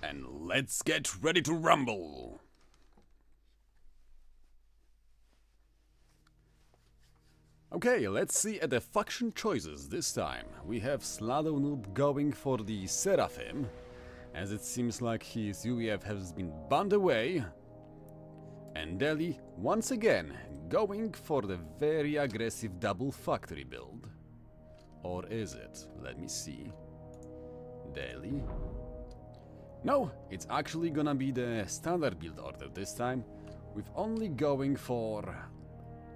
And let's get ready to rumble! Okay, let's see at the faction choices this time. We have Sladow-Noob going for the Seraphim, as it seems like his UEF has been banned away. And Delhi, once again, going for the very aggressive double factory build. Or is it? Let me see. Delhi. No, it's actually gonna be the standard build order this time, with only going for...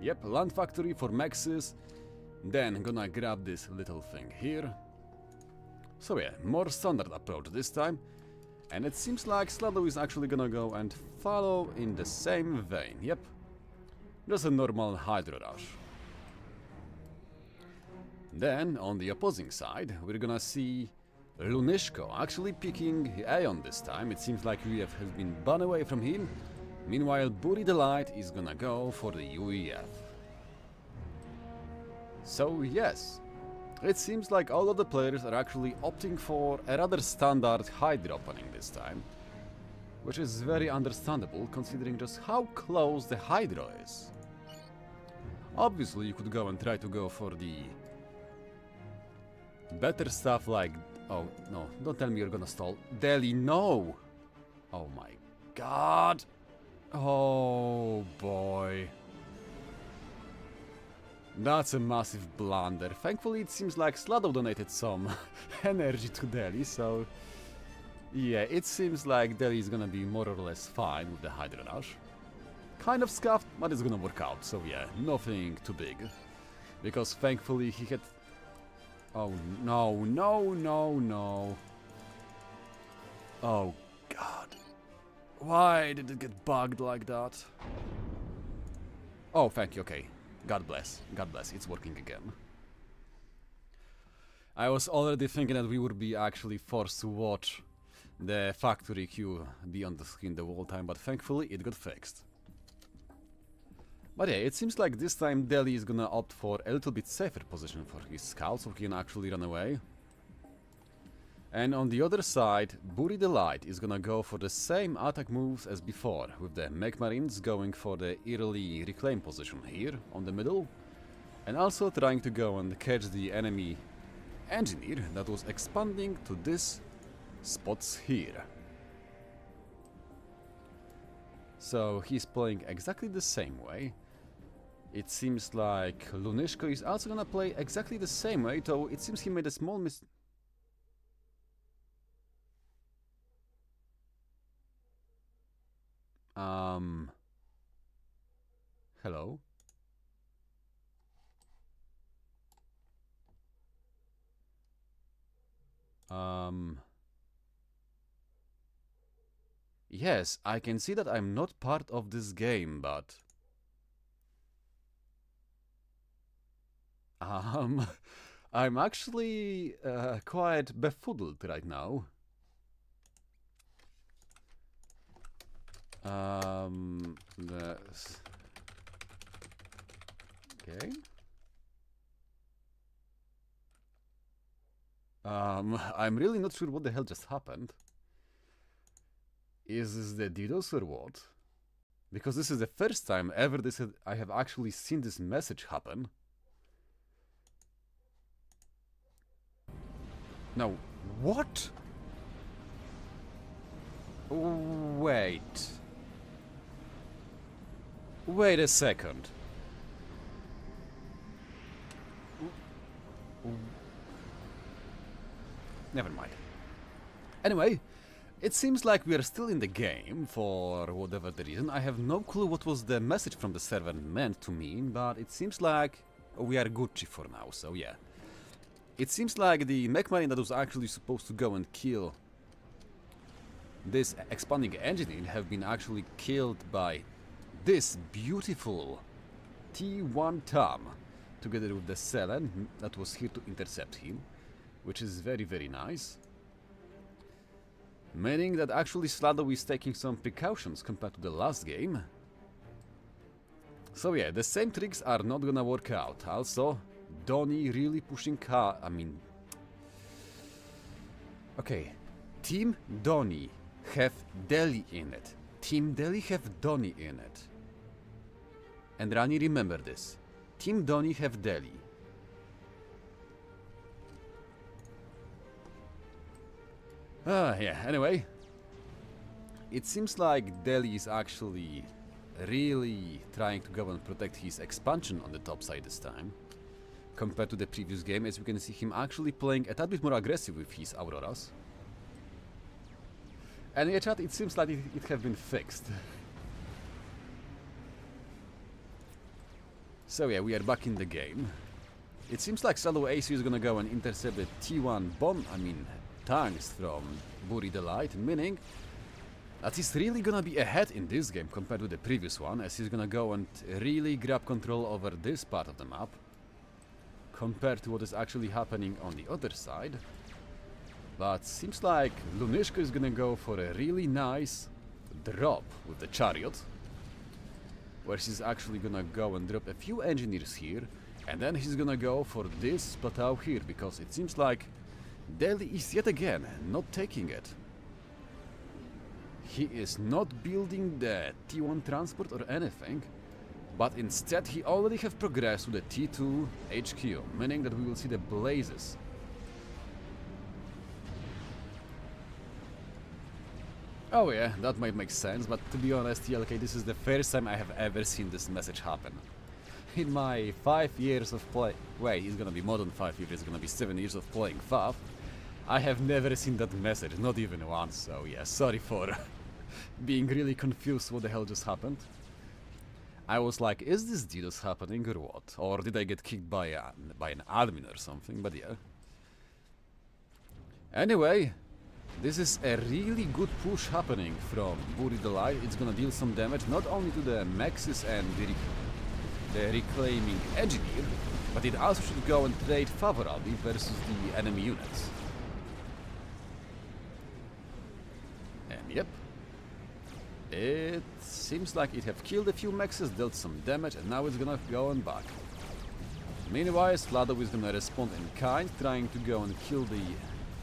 Yep, land factory for mexes, then gonna grab this little thing here. So yeah, more standard approach this time, and it seems like Sladow is actually gonna go and follow in the same vein, yep. Just a normal Hydro Rush. Then, on the opposing side, we're gonna see Lunyshko actually picking Aeon this time. It seems like UEF has been banned away from him. Meanwhile, Buri the Light is gonna go for the UEF. So yes, it seems like all of the players are actually opting for a rather standard Hydra opening this time. Which is very understandable considering just how close the Hydra is. Obviously you could go and try to go for the better stuff like... Oh no, don't tell me you're gonna stall. Delhi, no! Oh my god! Oh boy. That's a massive blunder. Thankfully it seems like Sladow donated some energy to Delhi, so... Yeah, it seems like Delhi is gonna be more or less fine with the Hydra Rush. Kind of scuffed, but it's gonna work out, so yeah, nothing too big. Because thankfully he had... Oh no, no, no, no. Oh god. Why did it get bugged like that? Oh, thank you, okay. God bless, it's working again. I was already thinking that we would be actually forced to watch the factory queue be on the screen the whole time, but thankfully it got fixed. But yeah, it seems like this time Delhi is gonna opt for a little bit safer position for his scout, so he can actually run away. And on the other side, Buri the Light is gonna go for the same attack moves as before, with the Mech Marines going for the early reclaim position here, on the middle, and also trying to go and catch the enemy engineer that was expanding to these spots here. So he's playing exactly the same way. It seems like Lunyshko is also gonna play exactly the same way, though it seems he made a small mistake. Hello? Yes, I can see that I'm not part of this game, but... I'm actually quite befuddled right now. Okay. I'm really not sure what the hell just happened. Is this the DDoS or what? Because this is the first time ever I have actually seen this message happen. Now, what? Wait. Wait a second. Never mind. Anyway, it seems like we are still in the game for whatever the reason. I have no clue what was the message from the server meant to mean, but it seems like we are Gucci for now, so yeah. It seems like the Mech Marine that was actually supposed to go and kill this expanding engineer have been actually killed by this beautiful T1 Tom, together with the Selen that was here to intercept him, which is very, very nice. Meaning that actually Sladow is taking some precautions compared to the last game. So yeah, the same tricks are not gonna work out. Also, Donnie really pushing okay, Team Donnie have Delhi in it. Team Delhi have Donny in it. Endranii, remember this. Team Donny have Delhi. Yeah, anyway. It seems like Delhi is actually really trying to go and protect his expansion on the top side this time. Compared to the previous game, as we can see him actually playing a tad bit more aggressive with his Auroras. And yeah, chat, it seems like it have been fixed. So yeah, we are back in the game. It seems like Sladow-AC is gonna go and intercept the T1 tanks from Buri the Light, meaning that he's really gonna be ahead in this game compared to the previous one, as he's gonna go and really grab control over this part of the map, compared to what is actually happening on the other side. But seems like Lunyshko is gonna go for a really nice drop with the chariot, where she's actually gonna go and drop a few engineers here, and then he's gonna go for this plateau here, because it seems like Delhi is yet again not taking it. He is not building the T1 transport or anything, but instead he already have progressed to the T2 HQ, meaning that we will see the blazes. Oh yeah, that might make sense, but to be honest, TLK, this is the first time I have ever seen this message happen. In my 5 years of play... Wait, it's gonna be more than 5 years, it's gonna be 7 years of playing FAF. I have never seen that message, not even once, so yeah, sorry for being really confused what the hell just happened. I was like, is this DDoS happening or what? Or did I get kicked by an admin or something, but yeah. Anyway, this is a really good push happening from Buri the Light. It's gonna deal some damage not only to the Mexes and the reclaiming engineer, but it also should go and trade favorably versus the enemy units. And yep, it seems like it have killed a few Mexes, dealt some damage, and now it's gonna go on back. Meanwhile, Sladow is gonna respond in kind, trying to go and kill the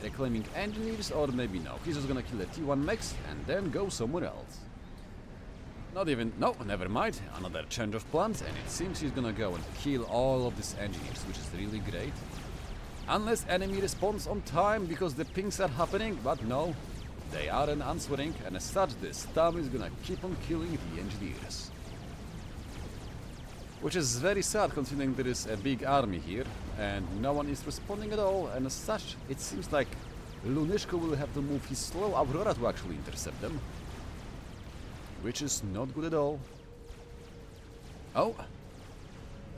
reclaiming engineers, or maybe no. He's just gonna kill the T1 Mex and then go somewhere else. Not even... no, never mind. Another change of plans, and it seems he's gonna go and kill all of these engineers, which is really great. Unless enemy responds on time, because the pings are happening, but no. They aren't answering, and as such, this Stam is gonna keep on killing the engineers. Which is very sad, considering there is a big army here, and no one is responding at all, and as such, it seems like Lunyshko will have to move his slow Aurora to actually intercept them. Which is not good at all. Oh!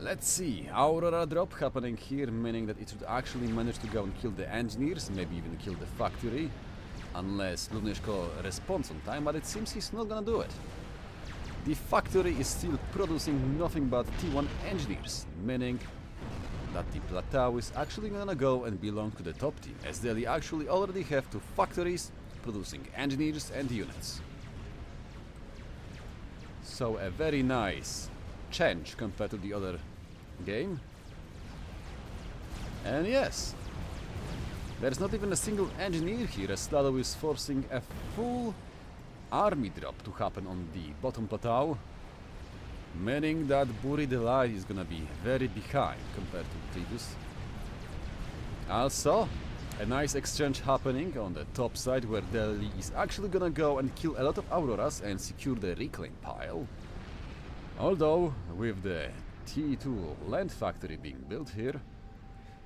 Let's see, Aurora drop happening here, meaning that it should actually manage to go and kill the engineers, maybe even kill the factory. Unless Lunyshko responds on time, but it seems he's not gonna do it. The factory is still producing nothing but T1 engineers, meaning that the plateau is actually gonna go and belong to the top team, as they actually already have 2 factories producing engineers and units. So a very nice change compared to the other game. And yes, there's not even a single engineer here, as Sladow is forcing a full army drop to happen on the bottom plateau, meaning that Buri the Light is gonna be very behind compared to the previous. Also, a nice exchange happening on the top side, where Delhi is actually gonna go and kill a lot of Auroras and secure the reclaim pile. Although, with the T2 land factory being built here,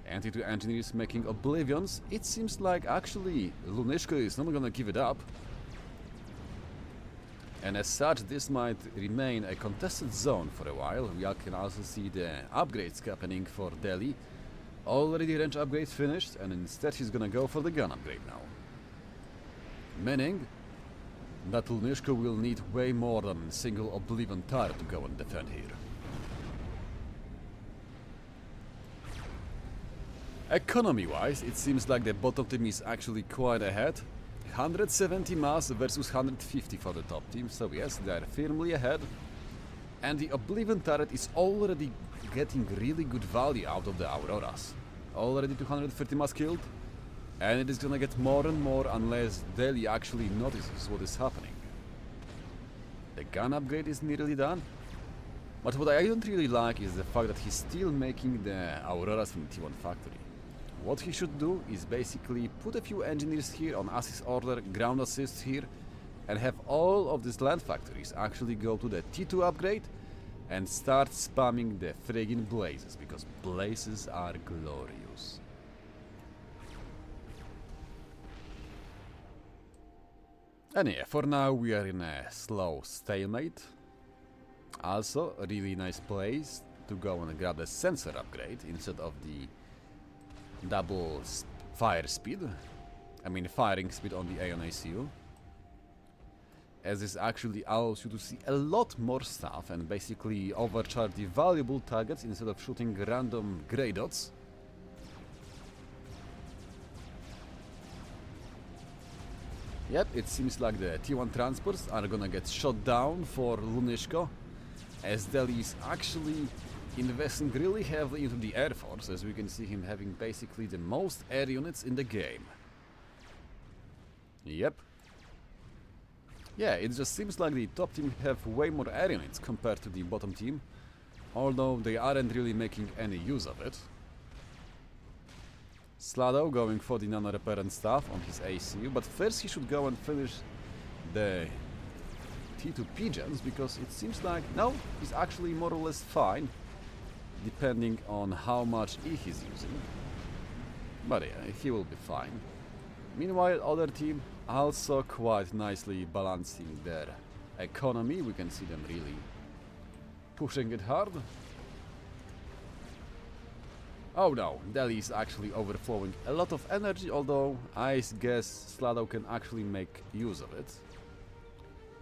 and T2 engineers making oblivions, it seems like actually Lunyshko is not gonna give it up. And as such, this might remain a contested zone for a while. We can also see the upgrades happening for Delhi. Already the range upgrade finished, and instead he's gonna go for the gun upgrade now. Meaning that Lunyshko will need way more than a single Oblivion turret to go and defend here. Economy-wise, it seems like the bottom team is actually quite ahead. 170 mass versus 150 for the top team, so yes, they are firmly ahead. And the Oblivion turret is already getting really good value out of the Auroras. Already 230 mass killed. And it is gonna get more and more unless Deli actually notices what is happening. The gun upgrade is nearly done. But what I don't really like is the fact that he's still making the Auroras from T1 factory. What he should do is basically put a few engineers here on assist order, ground assist here, and have all of these land factories actually go to the T2 upgrade and start spamming the friggin' blazes, because blazes are glorious. And yeah, for now we are in a slow stalemate. Also, a really nice place to go and grab the sensor upgrade instead of the double fire speed. I mean firing speed on the Aeon ACU. As this actually allows you to see a lot more stuff and basically overcharge the valuable targets instead of shooting random grey dots. Yep, it seems like the T1 transports are gonna get shot down for Lunyshko, as Deli is actually investing really heavily into the Air Force, as we can see him having basically the most air units in the game. Yep. Yeah, it just seems like the top team have way more air units compared to the bottom team, although they aren't really making any use of it. Sladow going for the nano-repellent stuff on his ACU, but first he should go and finish the T2 pigeons, because it seems like, no, he's actually more or less fine, depending on how much E he's using. But yeah, he will be fine. Meanwhile, other team also quite nicely balancing their economy. We can see them really pushing it hard. Oh no, Deli is actually overflowing a lot of energy, although I guess Sladow can actually make use of it.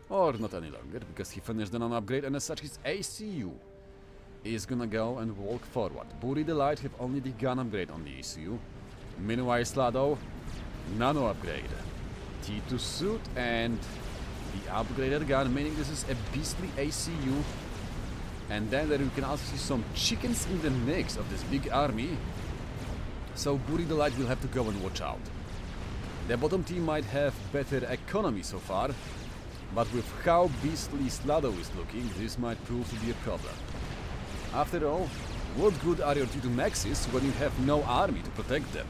Or not any longer, because he finished the non-upgrade, and as such his ACU is gonna go and walk forward. Buri the Light have only the gun upgrade on the ACU. Meanwhile Sladow, nano upgrade. T2 suit and the upgraded gun, meaning this is a beastly ACU. And then there you can also see some chickens in the mix of this big army. So Buri the Light will have to go and watch out. The bottom team might have better economy so far, but with how beastly Sladow is looking, this might prove to be a problem. After all, what good are your T2 maxes when you have no army to protect them?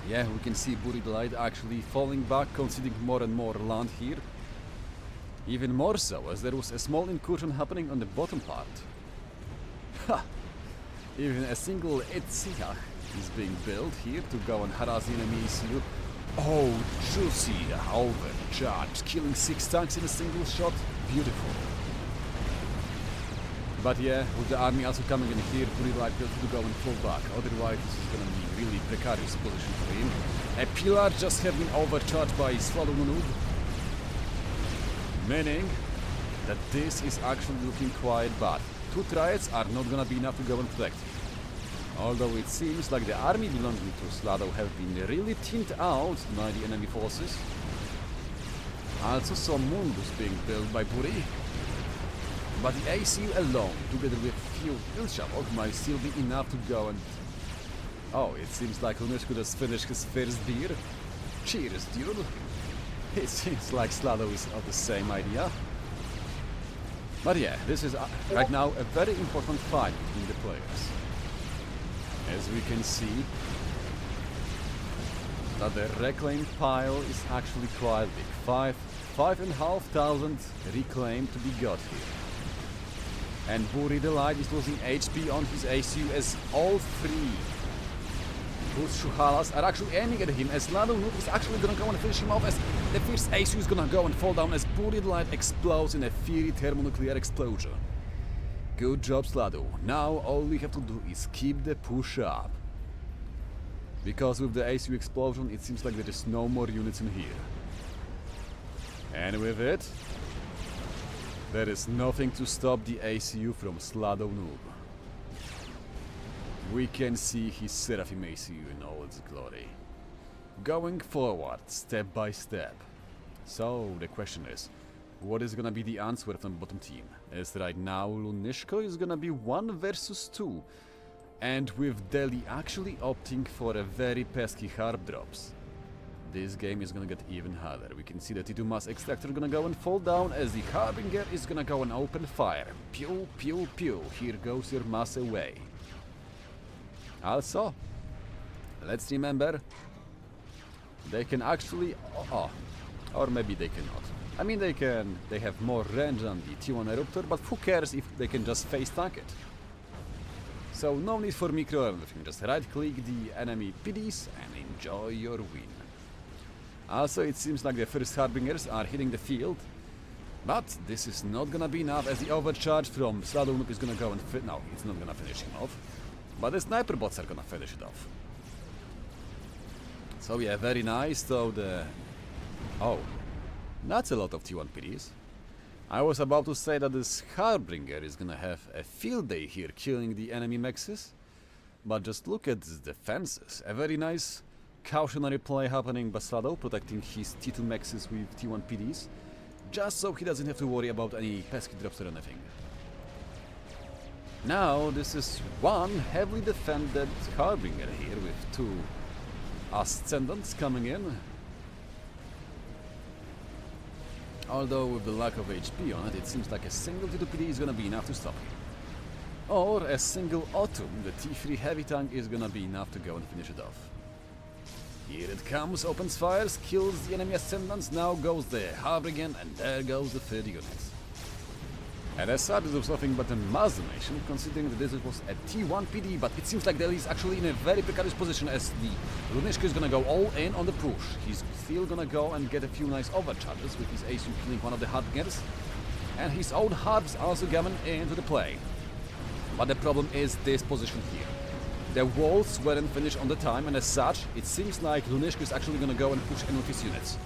Yeah, we can see Buri the Light actually falling back, conceding more and more land here. Even more so, as there was a small incursion happening on the bottom part. Ha! Even a single Etsiach is being built here to go and harass the enemy ACU. Oh, juicy! Overcharged, killing 6 tanks in a single shot. Beautiful. But yeah, with the army also coming in here, Buri the Light will have to go and fall back. Otherwise, this is gonna be really precarious position for him. A pillar just have been overcharged by Sladow-Noob, meaning that this is actually looking quite bad. 2 triads are not gonna be enough to go and protect him. Although it seems like the army belonging to Sladow have been really thinned out by the enemy forces. Also some Mundus being built by Buri. But the ACU alone, together with few hill shovels, might still be enough to go and... Oh, it seems like Lunyshko just finished his first beer. Cheers, dude! It seems like Sladow is of the same idea. But yeah, this is right now a very important fight between the players. As we can see, that the reclaimed pile is actually quite big. 5,500 reclaimed to be got here. And Buri the Light is losing HP on his ACU, as all 3 Boost Shuhalas are actually aiming at him, as Sladow-Noob is actually gonna go and finish him off, as the first ACU is gonna go and fall down as Buri the Light explodes in a fiery thermonuclear explosion. Good job, Sladow. Now all we have to do is keep the push up. Because with the ACU explosion, it seems like there is no more units in here. And with it, there is nothing to stop the ACU from Sladow-Noob. We can see his Seraphim ACU in all its glory. Going forward, step by step. So, the question is, what is gonna be the answer from the bottom team? As right now, Lunyshko is gonna be 1 versus 2 And with Delhi actually opting for a very pesky harp drops, this game is gonna get even harder. We can see the T2 mass extractor gonna go and fall down as the Harbinger is gonna go and open fire. Pew, pew, pew. Here goes your mass away. Also, let's remember, they can actually... or maybe they cannot. I mean, they have more range than the T1 Eruptor, but who cares if they can just face tank it? So no need for micro or anything, just right click the enemy PDs and enjoy your win. Also, it seems like the first Harbingers are hitting the field, but this is not gonna be enough as the overcharge from Sladow-Noob is gonna go and no, it's not gonna finish him off, but the sniper bots are gonna finish it off. So yeah, very nice, so the... Oh, that's a lot of T1 PDs. I was about to say that this Harbinger is gonna have a field day here killing the enemy mexes, but just look at the defenses. A very nice cautionary play happening by Sladow, protecting his T2 mexes with T1 PDs, just so he doesn't have to worry about any pesky drops or anything. Now this is one heavily defended Harbinger here with two Ascendants coming in. Although with the lack of HP on it, it seems like a single T2 PD is gonna be enough to stop him. Or a single Autumn, the T3 heavy tank, is gonna be enough to go and finish it off. Here it comes, opens fires, kills the enemy Ascendants, now goes the Harbinger, and there goes the third unit. And as such, this was nothing but a mass donation, considering that this was a T1 PD, but it seems like Delhi is actually in a very precarious position as the Lunyshko is gonna go all in on the push. He's still gonna go and get a few nice overcharges with his ASU killing one of the Harbingers, and his own Harps also coming into the play. But the problem is this position here. The walls weren't finished on the time, and as such, it seems like Lunyshko is actually gonna go and push in with his units.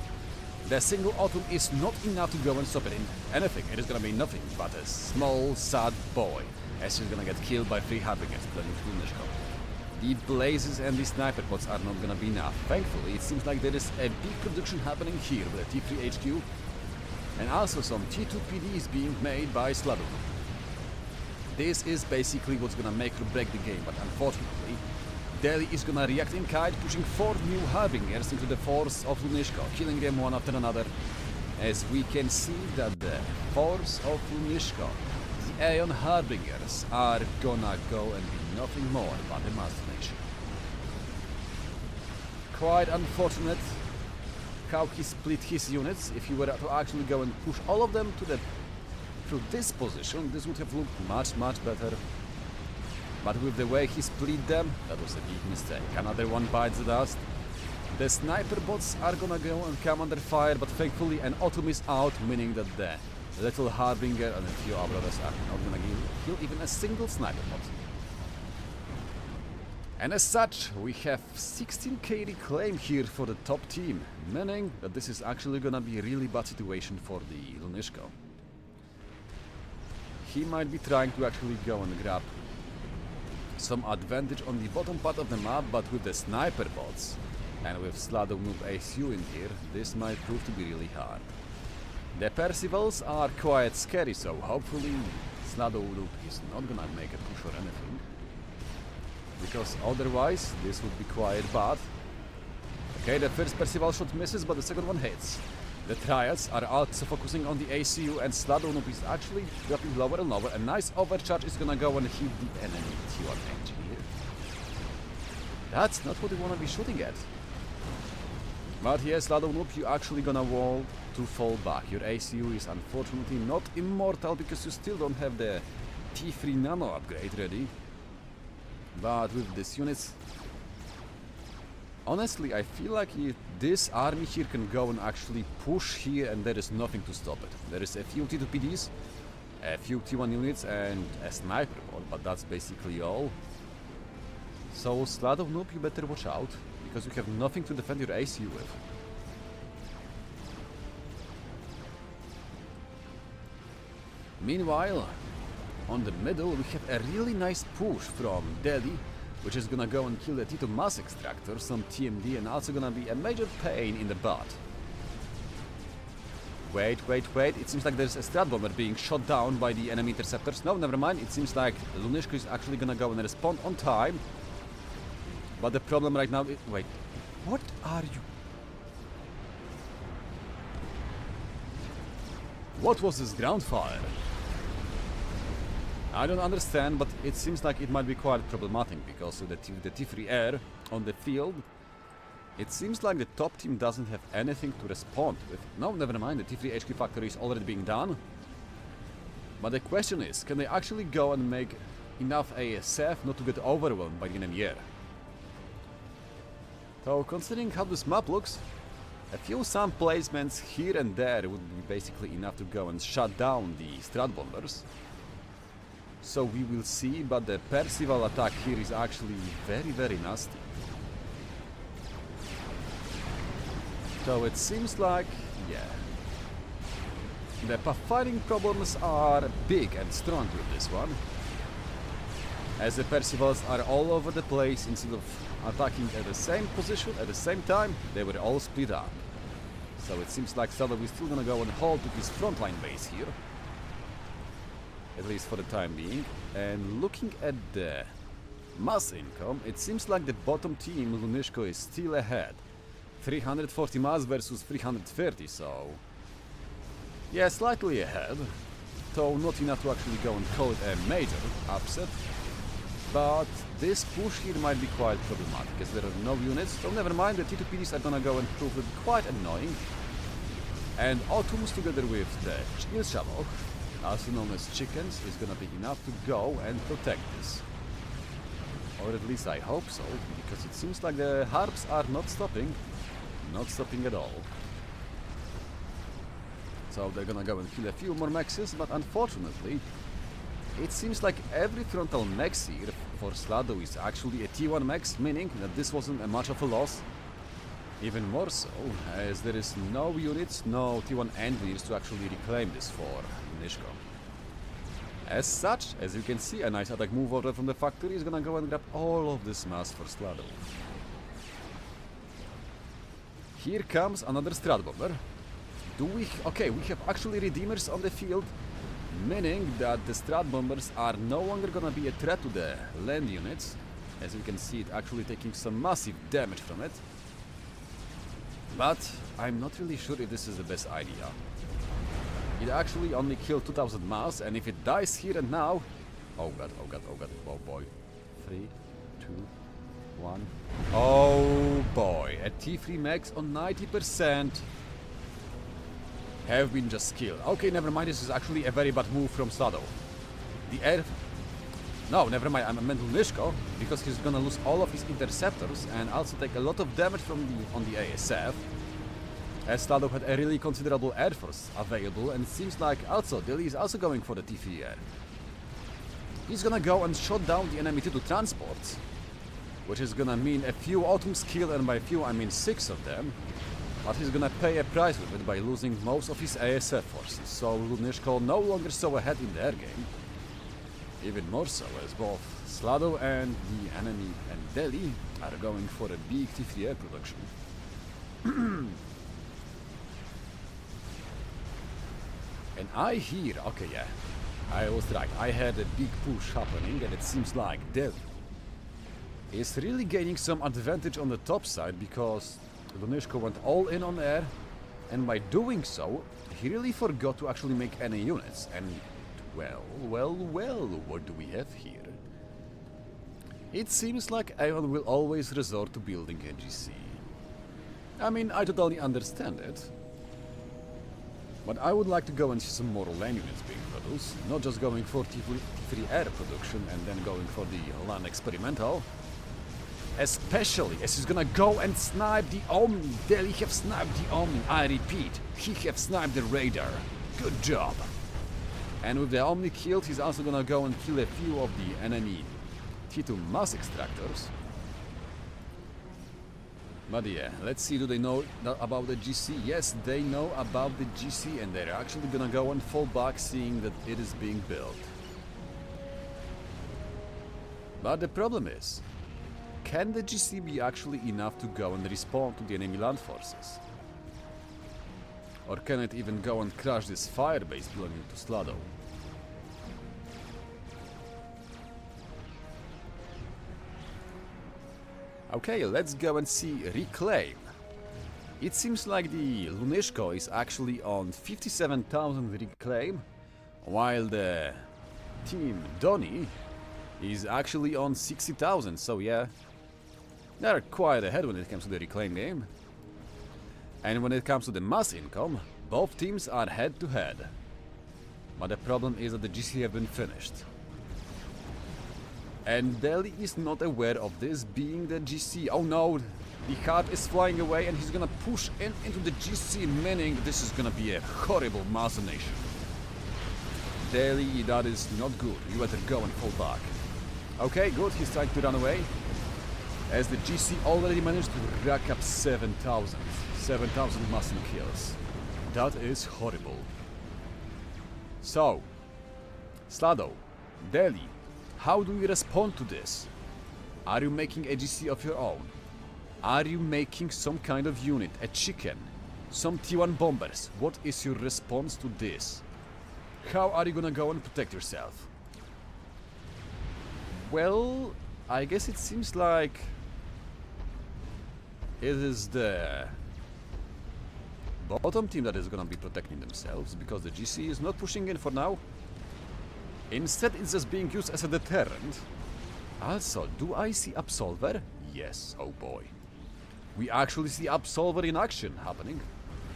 The single Autumn is not enough to go and stop it in anything. It is gonna be nothing but a small, sad boy, as he's gonna get killed by 3 Harbingers playing Lunyshko. The blazes and the sniper pods are not gonna be enough. Thankfully, it seems like there is a big production happening here with the T3 HQ, and also some T2 PDs being made by Sladow-Noob. This is basically what's gonna make or break the game, but unfortunately, Delhi is gonna react in kind, pushing 4 new Harbingers into the force of Lunyshko, killing them one after another. As we can see that the force of Lunyshko, the Aeon Harbingers, are gonna go and be nothing more but a mass donation. Quite unfortunate how he split his units. If he were to actually go and push all of them through this position, this would have looked much better. But with the way he split them, that was a big mistake. Another one bites the dust. The sniper bots are gonna go and come under fire, but thankfully an Autumn is out, meaning that the little Harbinger and a few others are not gonna kill even a single sniper bot. And as such, we have 16k reclaim here for the top team, meaning that this is actually gonna be a really bad situation for the Lunyshko. He might be trying to actually go and grab some advantage on the bottom part of the map, but with the sniper bots and with Sladow-Noob ASU in here, this might prove to be really hard. The Percivals are quite scary, so hopefully Sladow-Noob is not gonna make a push or anything, because otherwise this would be quite bad. Okay, the first Percival shot misses, but the second one hits. The Triads are also focusing on the ACU, and Sladow-Noob is actually dropping lower and lower. A nice overcharge is gonna go and hit the enemy T1 engineer. That's not what you wanna be shooting at. But yes, Sladow-Noob, you actually gonna want to fall back. Your ACU is unfortunately not immortal because you still don't have the T3 Nano upgrade ready. But with these units, honestly, I feel like this army here can go and actually push here, and there is nothing to stop it. There is a few T2 PDs, a few T1 units, and a sniper bot, but that's basically all. So Sladow-Noob, you better watch out, because you have nothing to defend your ACU with. Meanwhile, on the middle we have a really nice push from Delhi, which is gonna go and kill the T2 mass extractor, some TMD, and also gonna be a major pain in the butt. Wait. It seems like there's a Strat Bomber being shot down by the enemy interceptors. No, never mind. It seems like Lunyshko is actually gonna go and respond on time. But the problem right now is... Wait. What are you... What was this ground fire? I don't understand, but it seems like it might be quite problematic because of the T3 air on the field. It seems like the top team doesn't have anything to respond with. No, never mind, the T3 HQ factory is already being done. But the question is, can they actually go and make enough ASF not to get overwhelmed by the enemy air? So, considering how this map looks, a few sun placements here and there would be basically enough to go and shut down the Strat Bombers. So we will see, but the Percival attack here is actually very nasty. So it seems like, yeah, the fighting problems are big and strong with this one, as the Percivals are all over the place. Instead of attacking at the same position at the same time, they were all split up. So it seems like Sladow is still gonna go and hold to his frontline base here, at least for the time being. And looking at the mass income, it seems like the bottom team, Lunyshko, is still ahead. 340 mass versus 330, so... yeah, slightly ahead. Though not enough to actually go and call it a major upset. But this push here might be quite problematic, as there are no units. So never mind, the T2PDs are gonna go and prove it quite annoying. And Autumns together with the Ilshavok, also known as chickens, is gonna be enough to go and protect this. Or at least I hope so, because it seems like the harps are not stopping. Not stopping at all. So they're gonna go and kill a few more mexes, but unfortunately, it seems like every frontal mex here for Sladow is actually a T1 mex, meaning that this wasn't much of a loss. Even more so, as there is no units, no T1 engineers to actually reclaim this for Lunyshko. As such, as you can see, a nice attack move order from the factory is gonna go and grab all of this mass for Sladow. Here comes another Strat Bomber. Okay, we have actually Redeemers on the field, meaning that the Strat Bombers are no longer gonna be a threat to the land units. As you can see, it actually taking some massive damage from it. But I'm not really sure if this is the best idea. It actually only killed 2000 mass, and if it dies here and now... oh god, oh boy. 3, 2, 1... oh boy, a T3 max on 90% have been just killed. Okay, never mind, this is actually a very bad move from Sladow. The air... no, never mind, I meant Lunyshko, because he's gonna lose all of his interceptors and also take a lot of damage from on the ASF. As Sladow had a really considerable air force available, and it seems like also Dilly is also going for the T3 air. He's gonna go and shot down the enemy T2 transports, which is gonna mean a few Autumns killed, and by few I mean 6 of them. But he's gonna pay a price with it by losing most of his ASF forces, so Lunyshko no longer so ahead in the air game. Even more so, as both Sladow and the enemy and Delhi are going for a big T3 air production. And I hear, okay, yeah, I was right, I had a big push happening, and it seems like Delhi is really gaining some advantage on the top side, because Lunyshko went all in on air, and by doing so, he really forgot to actually make any units. And well, what do we have here? It seems like Aeon will always resort to building a GC. I mean, I totally understand it. But I would like to go and see some more land units being produced, not just going for T3 air production and then going for the land experimental. Especially as he's gonna go and snipe the Omni. There he have sniped the Omni, I repeat, he have sniped the radar. Good job. And with the Omni killed, he's also gonna go and kill a few of the enemy T2 mass extractors. But yeah, let's see, do they know about the GC? Yes, they know about the GC, and they're actually gonna go and fall back seeing that it is being built. But the problem is, can the GC be actually enough to go and respond to the enemy land forces? Or can it even go and crush this firebase belonging to Sladow? Okay, let's go and see Reclaim. It seems like the Lunyshko is actually on 57,000 Reclaim, while the team Endranii is actually on 60,000, so yeah, they're quite ahead when it comes to the Reclaim game. And when it comes to the mass income, both teams are head to head. But the problem is that the GC have been finished. And Delhi is not aware of this being the GC. Oh no, the card is flying away and he's gonna push into the GC, meaning this is gonna be a horrible machination. Delhi, that is not good. You better go and fall back. Okay, good, he's trying to run away. As the GC already managed to rack up 7,000 massing kills. That is horrible. So, Sladow, Delhi, how do you respond to this? Are you making a GC of your own? Are you making some kind of unit, a chicken, some T1 bombers? What is your response to this? How are you gonna go and protect yourself? Well, I guess it seems like it is the bottom team that is gonna be protecting themselves, because the GC is not pushing in for now. Instead, it's just being used as a deterrent. Also, do I see Absolver? Yes, oh boy. We actually see Absolver in action happening.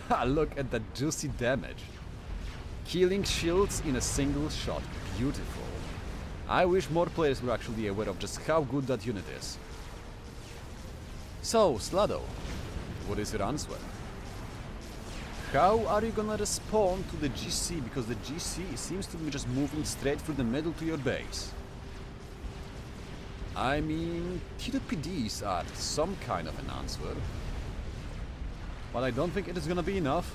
Ha, look at that juicy damage. Killing shields in a single shot. Beautiful. I wish more players were actually aware of just how good that unit is. So, Sladow, what is your answer? How are you gonna respond to the GC, because the GC seems to be just moving straight through the middle to your base? I mean, T2PDs are some kind of an answer, but I don't think it is gonna be enough.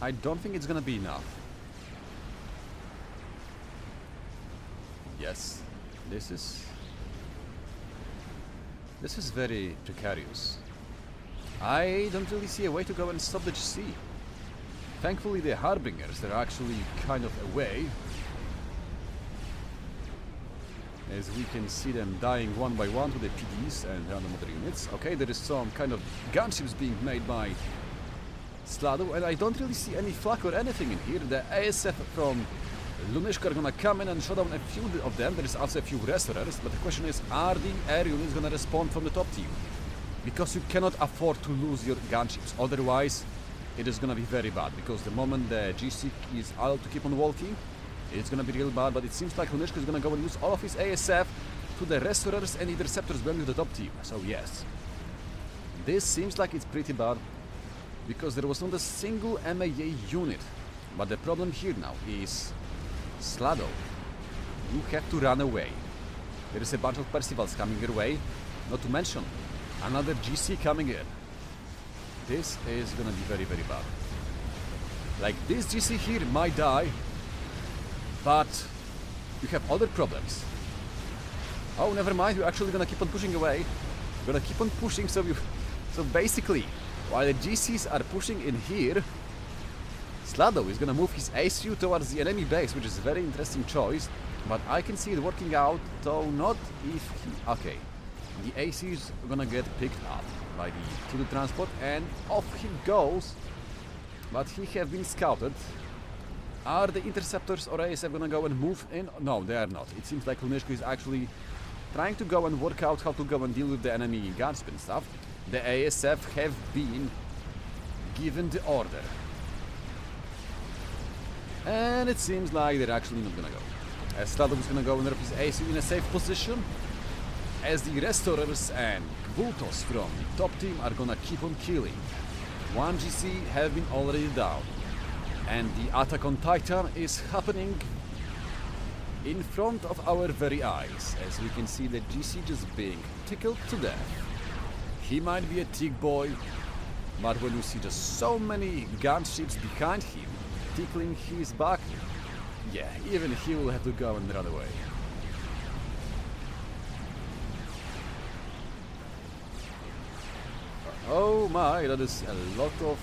I don't think it's gonna be enough. Yes, this is very precarious. I don't really see a way to go and stop the GC. Thankfully, the Harbingers, they're actually kind of away, as we can see them dying one by one to the PDs and random other units. Okay, there is some kind of gunships being made by Sladow, and I don't really see any flak or anything in here. The ASF from Lunyshko are gonna come in and shut down a few of them. There is also a few restorers, but the question is, are the air units gonna respond from the top team? Because you cannot afford to lose your gunships, otherwise it is gonna be very bad, because the moment the GC is allowed to keep on walking, it's gonna be real bad. But it seems like Lunyshko is gonna go and use all of his ASF to the restorers and interceptors belonging to the top team. So yes, this seems like it's pretty bad, because there was not a single MAA unit. But the problem here now is, Sladow, you have to run away. There is a bunch of Percivals coming your way, not to mention another GC coming in. This is gonna be very, very bad. Like, this GC here might die, but you have other problems. Oh, never mind, you're actually gonna keep on pushing away. You're gonna keep on pushing, so basically, while the GCs are pushing in here, Sladow is gonna move his ACU towards the enemy base, which is a very interesting choice, but I can see it working out, though not if he... Okay. The AC is gonna get picked up by the transport, and off he goes. But he have been scouted. Are the interceptors or ASF gonna go and move in? No, they are not. It seems like Lunyshko is actually trying to go and work out how to go and deal with the enemy gunship and stuff. The ASF have been given the order, and it seems like they're actually not gonna go. As Sladow is gonna go and drop his AC in a safe position, as the Restorers and Vultos from the top team are gonna keep on killing. One GC have been already down, and the attack on Titan is happening in front of our very eyes, as we can see the GC just being tickled to death. He might be a tick boy, but when you see just so many gunships behind him tickling his back, yeah, even he will have to go and run away. Oh my, that is a lot of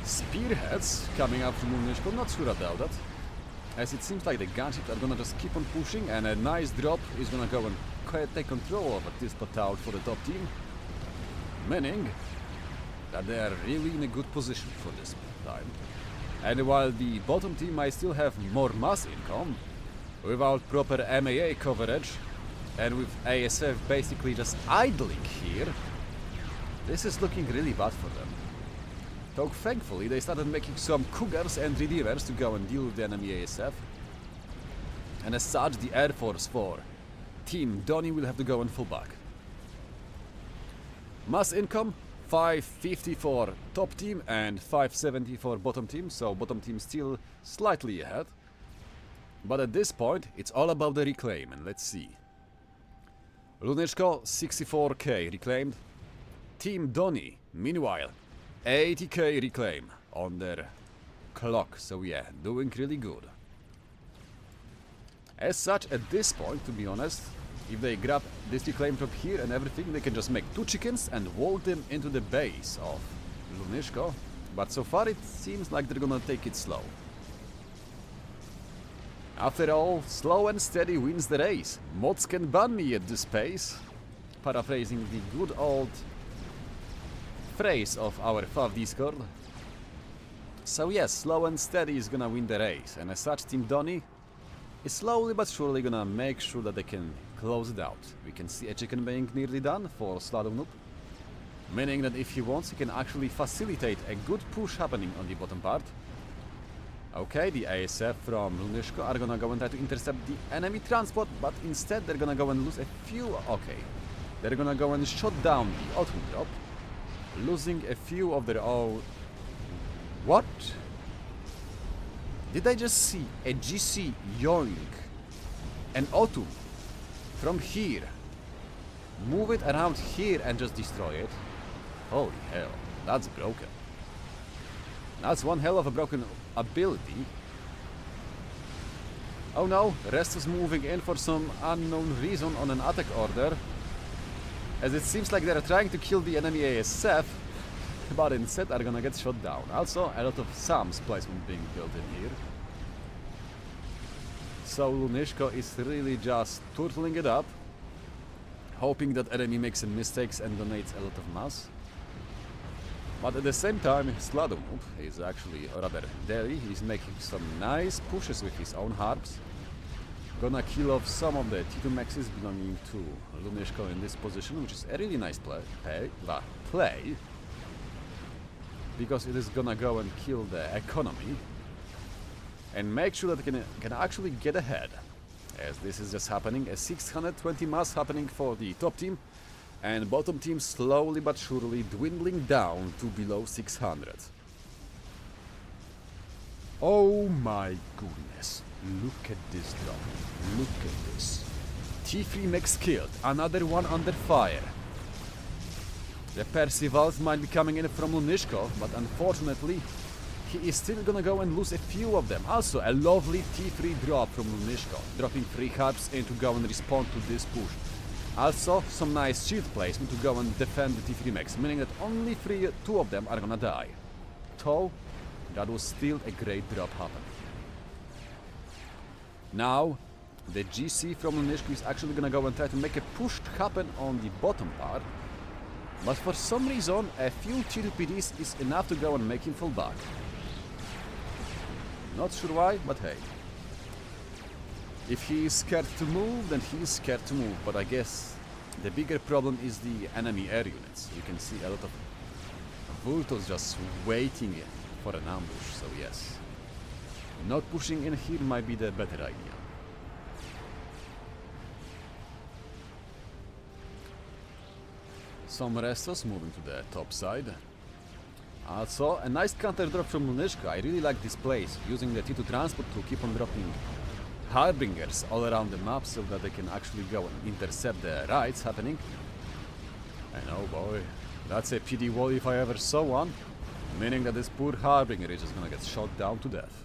spearheads coming up from Lunyshko, not sure about that. As it seems like the gunships are gonna just keep on pushing, and a nice drop is gonna go and take control of this plateau for the top team. Meaning that they are really in a good position for this time. And while the bottom team might still have more mass income, without proper MAA coverage, and with ASF basically just idling here, this is looking really bad for them. Though thankfully they started making some Cougars and Redeemers to go and deal with the enemy ASF. And as such, the Air Force for Team Donnie will have to go and full back. Mass income 550 for top team and 570 for bottom team, so bottom team still slightly ahead. But at this point, it's all about the reclaim, and let's see. Lunyshko 64k reclaimed. Team Donnie, meanwhile, 80k reclaim on their clock, so yeah, doing really good. As such, at this point, to be honest, if they grab this reclaim from here and everything, they can just make 2 chickens and walk them into the base of Lunyshko. But so far it seems like they're gonna take it slow. After all, slow and steady wins the race. Mods can ban me at this pace. Paraphrasing the good old phrase of our FAF Discord. So yes, slow and steady is gonna win the race, and as such Team Donnie is slowly but surely gonna make sure that they can close it out. We can see a chicken being nearly done for Sladow-Noob, meaning that if he wants, he can actually facilitate a good push happening on the bottom part. Okay, the ASF from Lunyshko are gonna go and try to intercept the enemy transport, but instead they're gonna go and lose a few... Okay, they're gonna go and shut down the auto drop, losing a few of their own... What? Did I just see a GC yoink an auto from here, move it around here and just destroy it? Holy hell, that's broken. That's one hell of a broken ability. Oh no, Rest is moving in for some unknown reason on an attack order, as it seems like they're trying to kill the enemy ASF, but instead are gonna get shot down. Also, a lot of SAM's placement being built in here. So Lunyshko is really just turtling it up, hoping that enemy makes some mistakes and donates a lot of mass. But at the same time, Sladow-Noob is actually, or rather Derry, he's making some nice pushes with his own harps. Gonna kill off some of the T2 maxes belonging to Lunyshko in this position, which is a really nice play, because it is gonna go and kill the economy and make sure that it can actually get ahead, as this is just happening. A 620 mass happening for the top team, and bottom team slowly but surely dwindling down to below 600. Oh my goodness, look at this drop, look at this. T3 max killed, another one under fire. The Percivals might be coming in from Lunyshko, but unfortunately he is still gonna go and lose a few of them. Also a lovely T3 drop from Lunyshko, dropping 3 harps in to go and respond to this push. Also some nice shield placement to go and defend the T3 max, meaning that only 2 of them are gonna die. Though that was still a great drop happening. Now the GC from Lunyshko is actually gonna go and try to make a push happen on the bottom part, but for some reason a few T2 PDs is enough to go and make him fall back. Not sure why, but hey. If he is scared to move, then he is scared to move, but I guess the bigger problem is the enemy air units. You can see a lot of Vultos just waiting for an ambush, so yes. Not pushing in here might be the better idea. Some Restos moving to the top side. Also, a nice counter drop from Lunyshko. I really like this place, using the T2 transport to keep on dropping Harbingers all around the map so that they can actually go and intercept the raids happening. And oh boy, that's a PD wall if I ever saw one, meaning that this poor Harbinger is just gonna get shot down to death.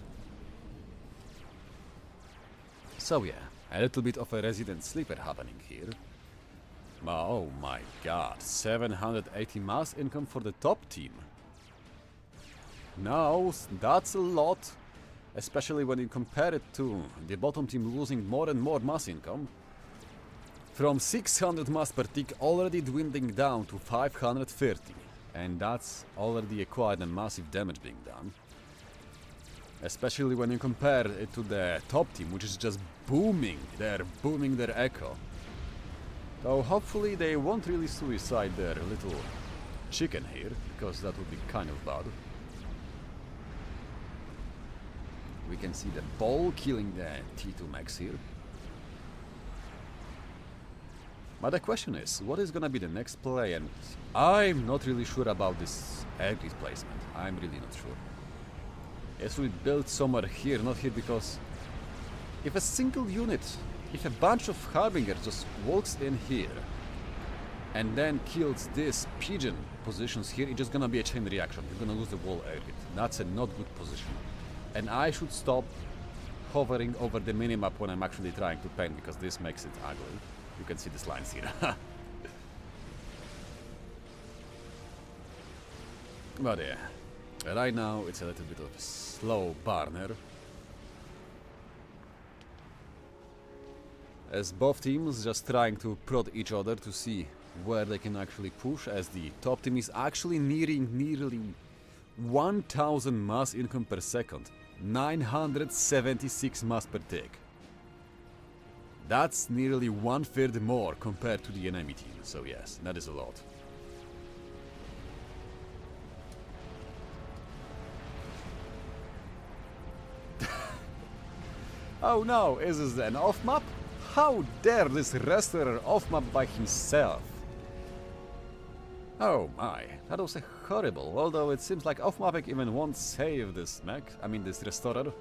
So yeah, a little bit of a resident sleeper happening here. Oh my god, 780 mass income for the top team. Now, that's a lot, especially when you compare it to the bottom team losing more and more mass income. From 600 mass per tick already dwindling down to 530, and that's already quite a massive damage being done. Especially when you compare it to the top team, which is just booming. They're booming their echo. So hopefully they won't really suicide their little chicken here, because that would be kind of bad. We can see the ball killing the T2 max here. But the question is, what is gonna be the next play? And I'm not really sure about this air grid placement. I'm really not sure. Yes, we build somewhere here, not here, because if a single unit, if a bunch of Harbingers just walks in here and then kills these pigeon positions here, it's just gonna be a chain reaction. You're gonna lose the wall air grid. That's a not good position. And I should stop hovering over the minimap when I'm actually trying to paint, because this makes it ugly. You can see these lines here. But yeah, right now it's a little bit of a slow burner, as both teams just trying to prod each other to see where they can actually push, as the top team is actually nearing nearly 1000 mass income per second, 976 mass per tick. That's nearly 1/3 more compared to the enemy team, so yes, that is a lot. Oh no, is this an off-map? How dare this wrestler off-map by himself? Oh my, that was horrible, although it seems like off-mapping even won't save this this restorer,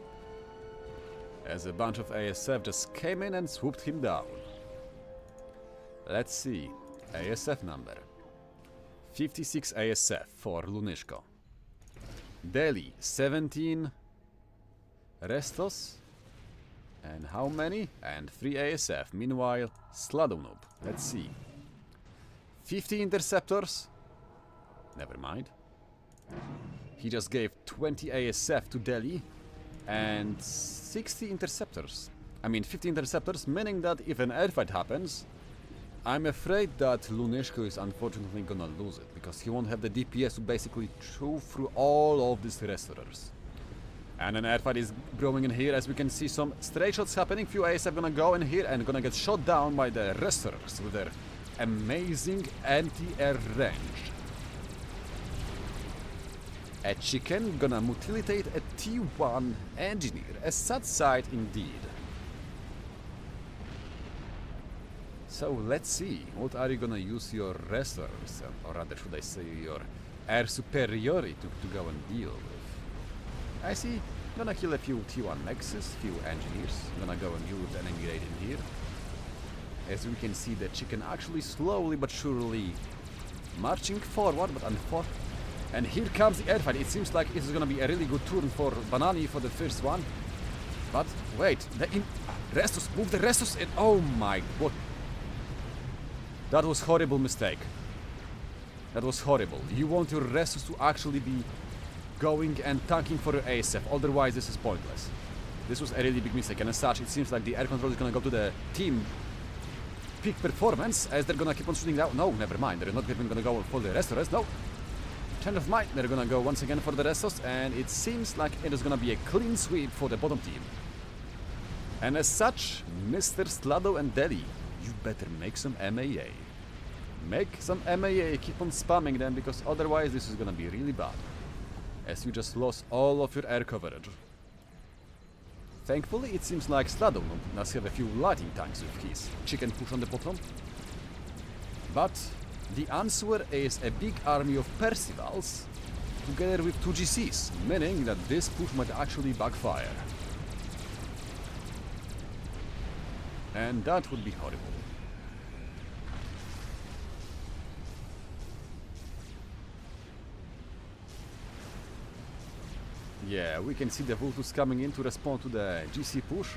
as a bunch of ASF just came in and swooped him down. Let's see, ASF number. 56 ASF for Lunyshko. Delhi, 17 Restos. And how many? And 3 ASF. Meanwhile, Sladow-Noob. Let's see. 50 interceptors. Never mind. He just gave 20 ASF to Delhi and 60 interceptors. 50 interceptors, meaning that if an airfight happens, I'm afraid that Lunyshko is unfortunately gonna lose it, because he won't have the DPS to basically chew through all of these restorers. And an airfight is growing in here, as we can see some stray shots happening. Few ASF gonna go in here and gonna get shot down by the restorers with their amazing anti-air range. A chicken gonna mutilate a T1 engineer, a sad sight indeed. So let's see, what are you gonna use your restorers, or rather should I say your air superiority to go and deal with? I see, gonna kill a few T1 Nexus, few engineers, gonna go and use enemy raid in here. As we can see, the chicken actually slowly but surely marching forward, but unfortunately. And here comes the airfight. It seems like it is gonna be a really good turn for Banani for the first one. But wait, Restos, move the Restos in. Oh my god. That was horrible mistake. That was horrible. You want your Restos to actually be going and tanking for your ASF, otherwise this is pointless. This was a really big mistake, and as such it seems like the air control is gonna go to the team peak performance, as they're gonna keep on shooting down. No, never mind, they're not even gonna go for the restorers, no. Change of mind, they're gonna go once again for the restos, and it seems like it is gonna be a clean sweep for the bottom team. And as such, Mr. Sladow and Delhi, you better make some MAA. Make some MAA, keep on spamming them, because otherwise this is gonna be really bad, as you just lost all of your air coverage. Thankfully, it seems like Sladow-Noob does have a few lighting tanks with his chicken push on the bottom. But the answer is a big army of Percivals together with 2 GCs, meaning that this push might actually backfire. And that would be horrible. Yeah, we can see the Vultus coming in to respond to the GC push.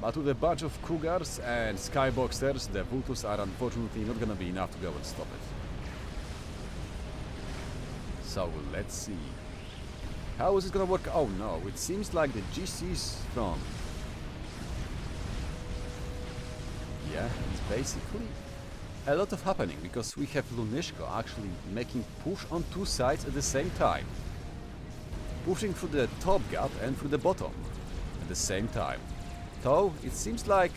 But with a bunch of Cougars and Skyboxers, the Vultus are unfortunately not gonna be enough to go and stop it. So let's see. How is it gonna work? Oh no, it seems like the GC's from... Yeah, it's basically a lot of happening, because we have Lunyshko actually making push on two sides at the same time. Pushing through the top gap and through the bottom at the same time. So, it seems like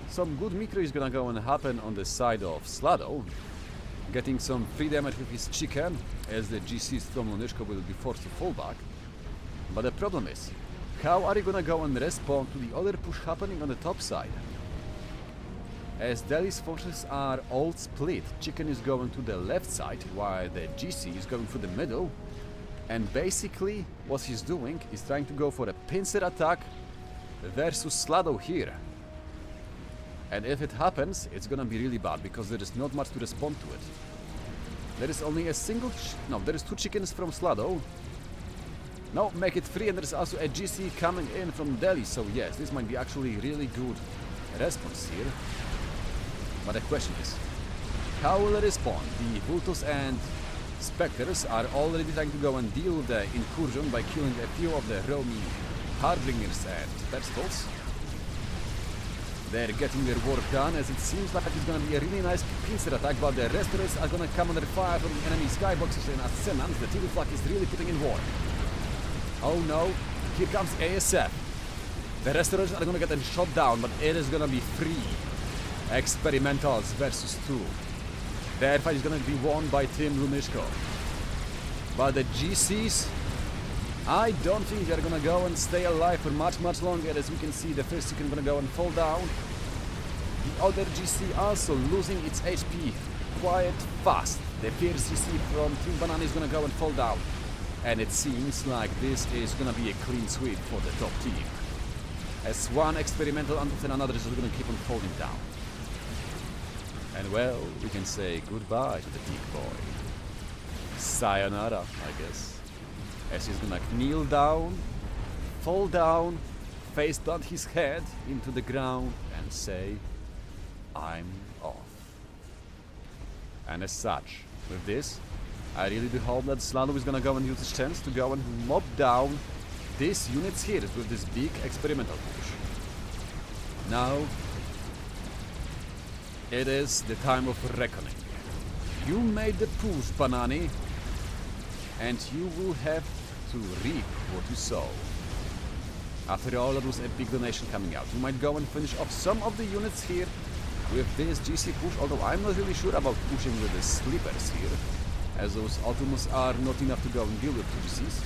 some good micro is gonna go and happen on the side of Sladow, getting some free damage with his chicken, as the GCs from Lunyshko will be forced to fall back. But the problem is, how are you gonna go and respond to the other push happening on the top side? As Delhi's forces are all split, chicken is going to the left side, while the GC is going through the middle, and basically what he's doing is trying to go for a pincer attack versus Sladow here. And if it happens, it's gonna be really bad, because there is not much to respond to it. There is only a single... no, there is two chickens from Sladow. No, make it three, and there is also a GC coming in from Delhi, so yes, this might be actually really good response here. But the question is, how will it respond? The Vultus and Spectres are already trying to go and deal with the incursion by killing a few of the roaming Harbingers and Pedestals. They're getting their work done, as it seems like it's gonna be a really nice pincer attack, but the Restorers are gonna come under fire from the enemy skyboxes and Ascendants. The TV flag is really putting in work. Oh no, here comes ASF. The Restorers are gonna get shot down, but it is gonna be three Experimentals versus two. Their fight is gonna be won by Team Lunyshko. But the GCs, I don't think they're gonna go and stay alive for much longer. As we can see, the first chicken gonna go and fall down. The other GC also losing its HP quite fast. The first GC from Team Banana is gonna go and fall down. And it seems like this is gonna be a clean sweep for the top team, as one experimental and another is gonna keep on falling down. And well, we can say goodbye to the big boy. Sayonara, I guess. As he's gonna kneel down, fall down, face plant his head into the ground and say, I'm off. And as such, with this, I really do hope that Sladow is gonna go and use his chance to go and mob down these units here with this big experimental push. Now, it is the time of reckoning. You made the push, Banani, and you will have to reap what you sow. After all, that was a big donation coming out. You might go and finish off some of the units here with this GC push, although I'm not really sure about pushing with the sleepers here, as those Ultimus are not enough to go and deal with 2 GCs.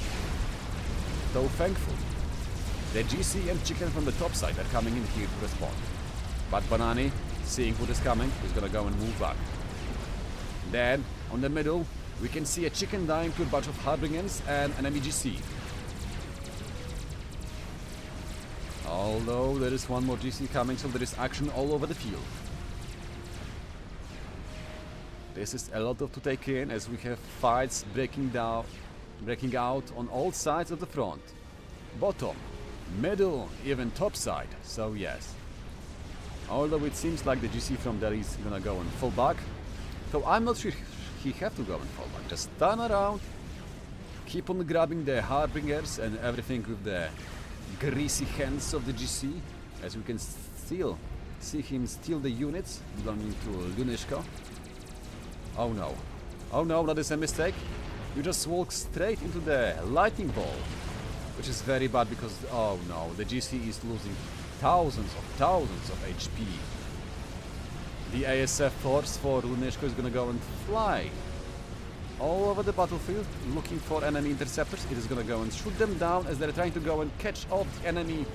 Though thankfully, the GC and chicken from the top side are coming in here to respond. But Banani, seeing what is coming, is gonna go and move back. Then, on the middle, we can see a chicken dying to a bunch of Harbingers and an GC. Although there is one more GC coming, so there is action all over the field. This is a lot to take in, as we have fights breaking out on all sides of the front. Bottom, middle, even top side, so yes. Although it seems like the GC from Delhi is gonna go and fall back, so I'm not sure he have to go and fall back. Just turn around, keep on grabbing the Harbingers and everything with the greasy hands of the GC, as we can still see him steal the units belonging to Lunyshko. Oh no, that is a mistake. You just walk straight into the lightning ball, which is very bad because, oh no, the GC is losing thousands of HP. The ASF force for Lunyshko is gonna go and fly all over the battlefield looking for enemy interceptors. It is gonna go and shoot them down as they're trying to go and catch up the enemy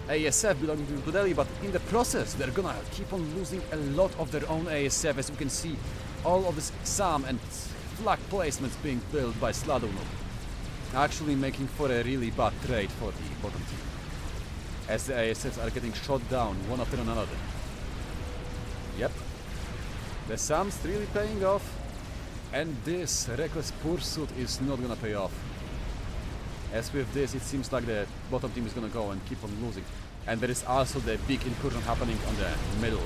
ASF belonging to Delhi, but in the process they're gonna keep on losing a lot of their own ASF, as you can see all of this SAM and flag placements being built by Sladow-Noob, actually making for a really bad trade for the bottom team, as the ASFs are getting shot down one after another. Yep, the SAM's really paying off, and this reckless pursuit is not gonna pay off. As with this, it seems like the bottom team is gonna go and keep on losing. And there is also the big incursion happening on the middle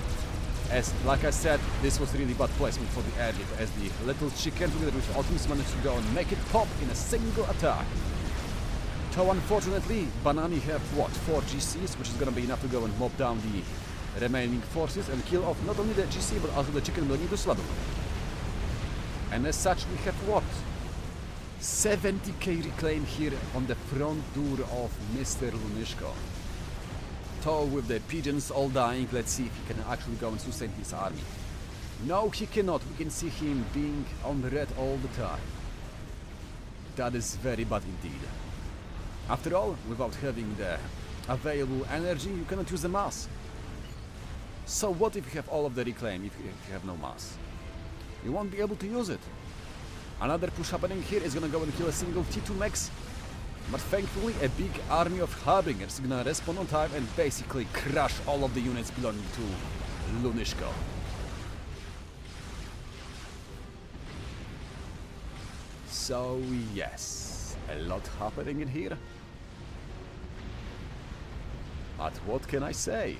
as, like I said, this was really bad placement for the airlift, as the little chicken together with Optimus managed to go and make it pop in a single attack. So unfortunately, Banani have what, 4 GCs, which is gonna be enough to go and mob down the remaining forces and kill off not only the GC but also the chicken belonging to Sladow-Noob. And as such, we have what? 70k reclaim here on the front door of Mr. Lunyshko. So with the pigeons all dying, let's see if he can actually go and sustain his army. No, he cannot. We can see him being on the red all the time. That is very bad indeed. After all, without having the available energy, you cannot use the mass. So what if you have all of the reclaim if you have no mass? You won't be able to use it. Another push happening here is gonna go and kill a single T2 mechs. But thankfully, a big army of Harbingers is gonna respawn on time and basically crush all of the units belonging to Lunyshko. So yes, a lot happening in here. But what can I say?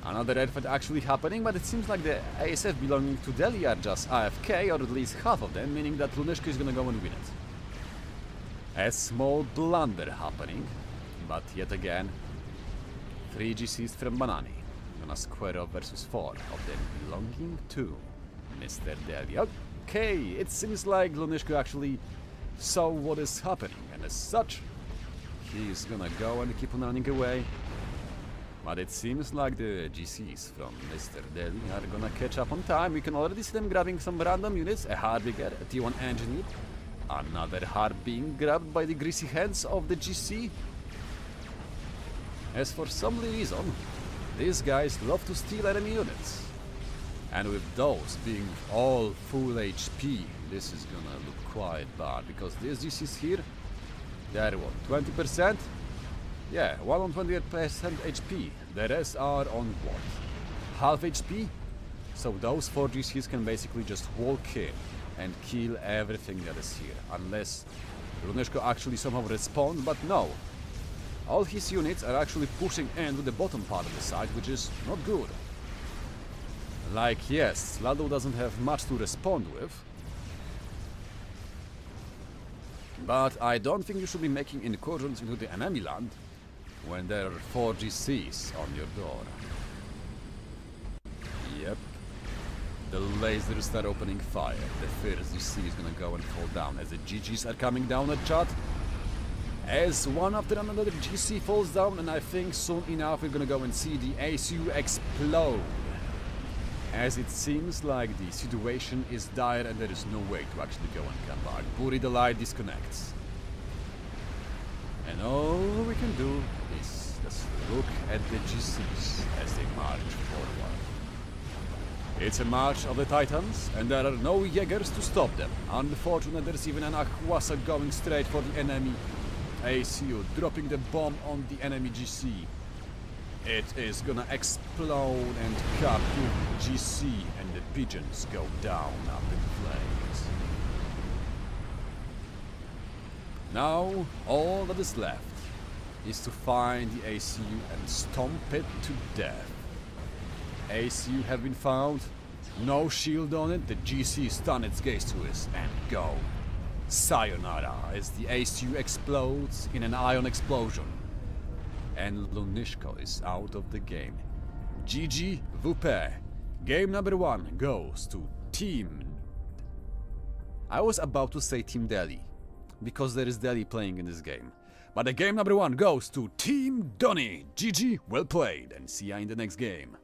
Another airfight actually happening, but it seems like the ASF belonging to Delhi are just AFK, or at least half of them, meaning that Lunyshko is gonna go and win it. A small blunder happening, but yet again, 3 GCs from Banani, gonna square off versus 4 of them belonging to Mr. Delhi. Okay, it seems like Lunyshko actually saw what is happening, and as such, he's gonna go and keep on running away. But it seems like the GCs from Mr. Delhi are gonna catch up on time. We can already see them grabbing some random units, a Harbinger, a T1 engineer, another Harp being grabbed by the greasy hands of the GC. As for some reason, these guys love to steal enemy units. And with those being all full HP, this is gonna look quite bad, because these GCs here, they're what, 20%? Yeah, 1 on 20% HP, the rest are on what? Half HP? So those 4 GCs can basically just walk in and kill everything that is here, unless Lunyshko actually somehow responds, but no. All his units are actually pushing into the bottom part of the site, which is not good. Like, yes, Sladow doesn't have much to respond with, but I don't think you should be making incursions into the enemy land when there are 4 GCs on your door. Yep. The lasers start opening fire. The first GC is gonna go and fall down as the GGs are coming down at chat. As one after another GC falls down, and I think soon enough we're gonna go and see the ACU explode. As it seems like the situation is dire and there is no way to actually go and come back. Buri the light disconnects. And all we can do is just look at the GCs as they march forward. It's a march of the Titans, and there are no Jaegers to stop them. Unfortunately, there's even an Aquasa going straight for the enemy ACU, dropping the bomb on the enemy GC. It is gonna explode and kaboom, GC, and the pigeons go down up in flames. Now, all that is left is to find the ACU and stomp it to death. ACU have been found, no shield on it, the GC stun its gaze to us and go. Sayonara as the ACU explodes in an ion explosion. And Lunyshko is out of the game. GG, Vupe. Game number 1 goes to Team... I was about to say Team Delhi, because there is Delhi playing in this game. But the game number 1 goes to Team Donny. GG, well played, and see ya in the next game.